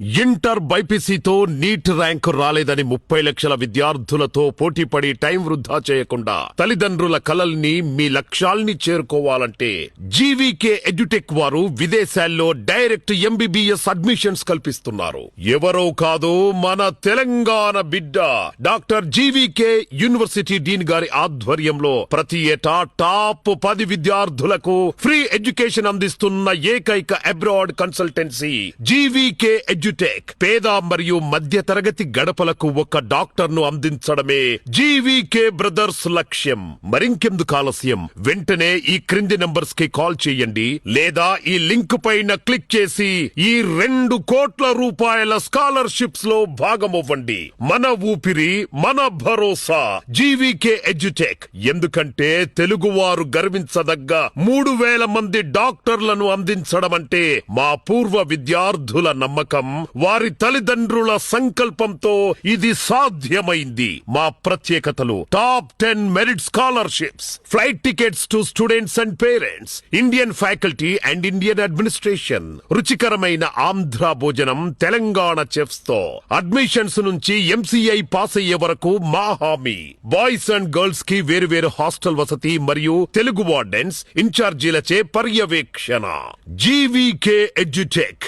Inter బైపీసీతో NEET rank రాలేదని 30 లక్షల విద్యార్థులతో పోటీపడి టైం వృధా చేయకుండా తల్లిదండ్రుల కలల్ని మీ లక్ష్యాల్ని చేరుకోవాలంటే జీవీకే ఎడ్యుటెక్ వారు విదేశాల్లో డైరెక్ట్ ఎంబీబీఎస్ అడ్మిషన్స్ కల్పిస్తున్నారు. ఎవరో కాదు, మన తెలంగాణ బిడ్డ డాక్టర్ జీవీకే యూనివర్సిటీ డీన్ గారి ఆధ్వర్యంలో ప్రతి ఏటా టాప్ 10 విద్యార్థులకు ఫ్రీ ఎడ్యుకేషన్ అందిస్తున్న ఏకైక అబ్రాడ్ కన్సల్టెన్సీ జీవీకే ఎడ్యుటెక్. పేద మరియు మధ్య తరగతి గడపలకు ఒక డాక్టర్ ను అందించడమే జీవీకే బ్రదర్స్ లక్ష్యం. మరింకెందుకు ఆలస్యం, వెంటనే ఈ క్రింది నంబర్స్ కి కాల్ చేయండి లేదా ఈ లింక్ పైన క్లిక్ చేసి ఈ 2 కోట్ల రూపాయల స్కాలర్షిప్స్ లో భాగమవ్వండి. మన ఊపిరి, మన భరోసా జీవీకే ఎడ్యుటెక్. ఎందుకంటే తెలుగువారు గర్వించదగ్గ 3000 మంది డాక్టర్లను అందించడం అంటే మా పూర్వ విద్యార్థుల నమ్మకం, వారి తల్లిదండ్రుల సంకల్పంతో ఇది సాధ్యమైంది. మా ప్రత్యేకతలు: top 10 merit scholarships, flight tickets to students and parents, Indian faculty and Indian administration, రుచికరమైన ఆంధ్ర భోజనం తెలంగాణ చెఫ్స్ తో, అడ్మిషన్స్ నుంచి ఎంసీఐ పాస్ అయ్యే వరకు మా హామీ. బాయ్స్ అండ్ గర్ల్స్ కి వేరువేరు హాస్టల్ వసతి మరియు తెలుగు వార్డెన్స్, ఇన్ఛార్జీలచే పర్యవేక్షణ. GVK edutech.